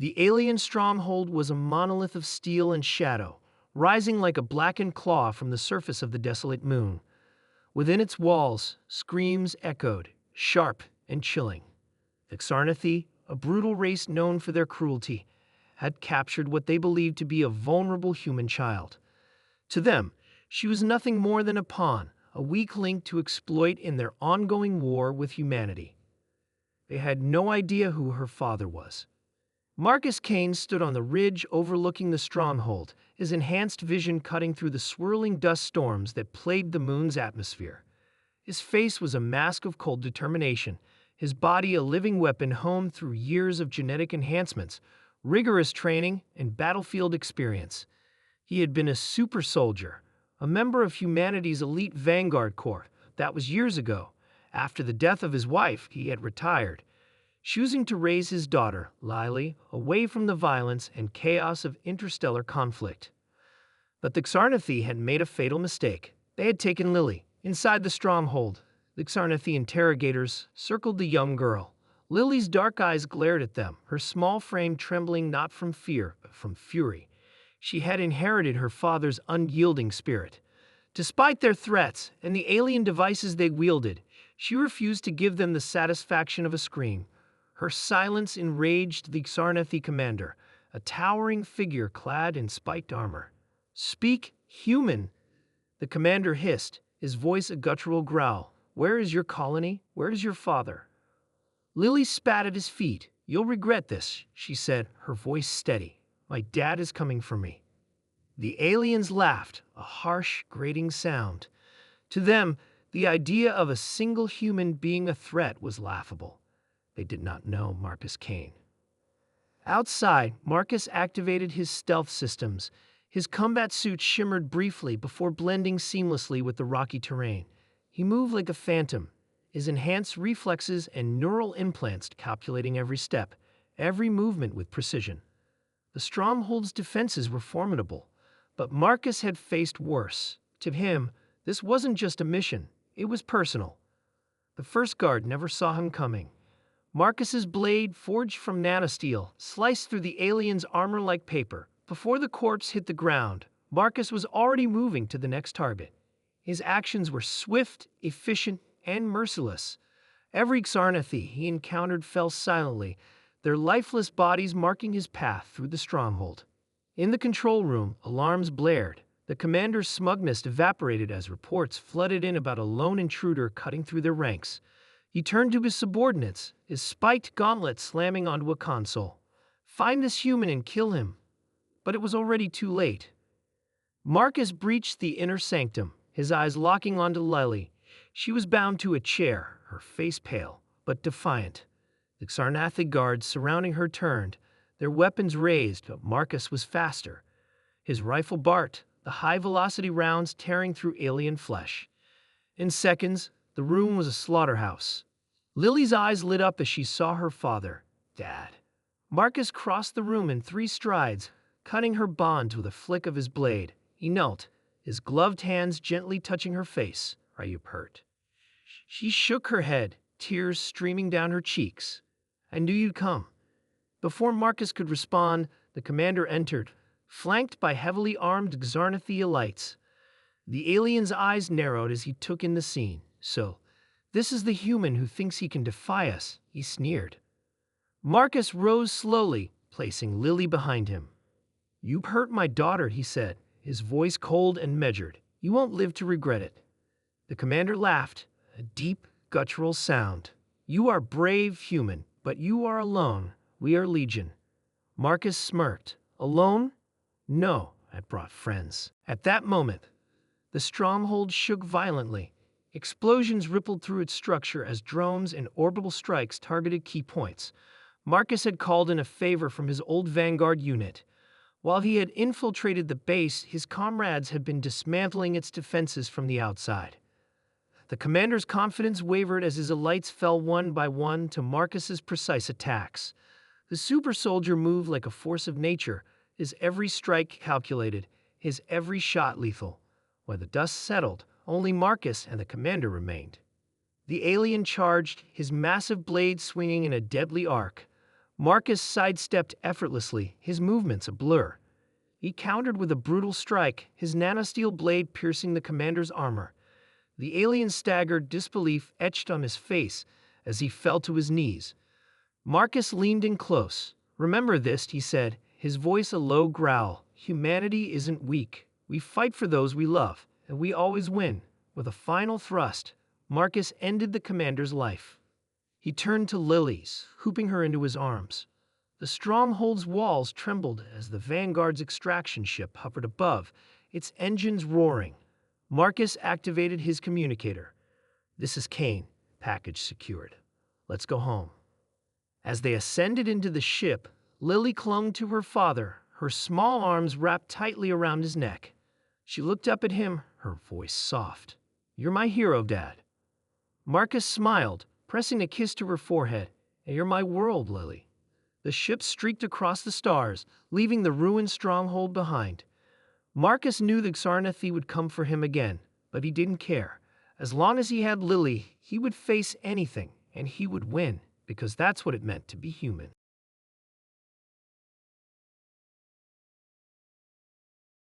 The alien stronghold was a monolith of steel and shadow, rising like a blackened claw from the surface of the desolate moon. Within its walls, screams echoed, sharp and chilling. The Xarnathi, a brutal race known for their cruelty, had captured what they believed to be a vulnerable human child. To them, she was nothing more than a pawn, a weak link to exploit in their ongoing war with humanity. They had no idea who her father was. Marcus Kane stood on the ridge overlooking the stronghold, his enhanced vision cutting through the swirling dust storms that plagued the moon's atmosphere. His face was a mask of cold determination, his body a living weapon honed through years of genetic enhancements, rigorous training, and battlefield experience. He had been a super soldier, a member of humanity's elite vanguard corps. That was years ago. After the death of his wife, he had retired, choosing to raise his daughter, Lily, away from the violence and chaos of interstellar conflict. But the Xarnathi had made a fatal mistake. They had taken Lily. Inside the stronghold, the Xarnathi interrogators circled the young girl. Lily's dark eyes glared at them, her small frame trembling not from fear, but from fury. She had inherited her father's unyielding spirit. Despite their threats and the alien devices they wielded, she refused to give them the satisfaction of a scream. Her silence enraged the Xarnathi commander, a towering figure clad in spiked armor. "Speak, human," the commander hissed, his voice a guttural growl. "Where is your colony? Where is your father?" Lily spat at his feet. "You'll regret this," she said, her voice steady. "My dad is coming for me." The aliens laughed, a harsh, grating sound. To them, the idea of a single human being a threat was laughable. They did not know Marcus Kane. Outside, Marcus activated his stealth systems. His combat suit shimmered briefly before blending seamlessly with the rocky terrain. He moved like a phantom, his enhanced reflexes and neural implants calculating every step, every movement with precision. The stronghold's defenses were formidable, but Marcus had faced worse. To him, this wasn't just a mission, it was personal. The first guard never saw him coming. Marcus's blade, forged from nanosteel, sliced through the alien's armor like paper. Before the corpse hit the ground, Marcus was already moving to the next target. His actions were swift, efficient, and merciless. Every Xarnathi he encountered fell silently, their lifeless bodies marking his path through the stronghold. In the control room, alarms blared. The commander's smugness evaporated as reports flooded in about a lone intruder cutting through their ranks. He turned to his subordinates, his spiked gauntlet slamming onto a console. "Find this human and kill him." But it was already too late. Marcus breached the inner sanctum, his eyes locking onto Lily. She was bound to a chair, her face pale, but defiant. The Xarnathi guards surrounding her turned, their weapons raised, but Marcus was faster. His rifle barked, the high-velocity rounds tearing through alien flesh. In seconds, the room was a slaughterhouse. Lily's eyes lit up as she saw her father, Dad. Marcus crossed the room in 3 strides, cutting her bonds with a flick of his blade. He knelt, his gloved hands gently touching her face. "Are you hurt?" She shook her head, tears streaming down her cheeks. "I knew you'd come." Before Marcus could respond, the commander entered, flanked by heavily armed Xarnathi elites. The alien's eyes narrowed as he took in the scene. "So, this is the human who thinks he can defy us," he sneered. Marcus rose slowly, placing Lily behind him. "You hurt my daughter," he said, his voice cold and measured. "You won't live to regret it." The commander laughed, a deep, guttural sound. "You are brave, human, but you are alone. We are legion." Marcus smirked. "Alone? No, I brought friends." At that moment, the stronghold shook violently. Explosions rippled through its structure as drones and orbital strikes targeted key points. Marcus had called in a favor from his old vanguard unit. While he had infiltrated the base, his comrades had been dismantling its defenses from the outside. The commander's confidence wavered as his elites fell one by one to Marcus's precise attacks. The super soldier moved like a force of nature, his every strike calculated, his every shot lethal. When the dust settled, only Marcus and the commander remained. The alien charged, his massive blade swinging in a deadly arc. Marcus sidestepped effortlessly, his movements a blur. He countered with a brutal strike, his nanosteel blade piercing the commander's armor. The alien staggered, disbelief etched on his face as he fell to his knees. Marcus leaned in close. "Remember this," he said, his voice a low growl. "Humanity isn't weak. We fight for those we love, and we always win." With a final thrust, Marcus ended the commander's life. He turned to Lily's, hooping her into his arms. The stronghold's walls trembled as the Vanguard's extraction ship hovered above, its engines roaring. Marcus activated his communicator. "This is Kane. Package secured. Let's go home." As they ascended into the ship, Lily clung to her father, her small arms wrapped tightly around his neck. She looked up at him, her voice soft. "You're my hero, Dad." Marcus smiled, pressing a kiss to her forehead. "And you're my world, Lily." The ship streaked across the stars, leaving the ruined stronghold behind. Marcus knew that Xarnathi would come for him again, but he didn't care. As long as he had Lily, he would face anything, and he would win, because that's what it meant to be human.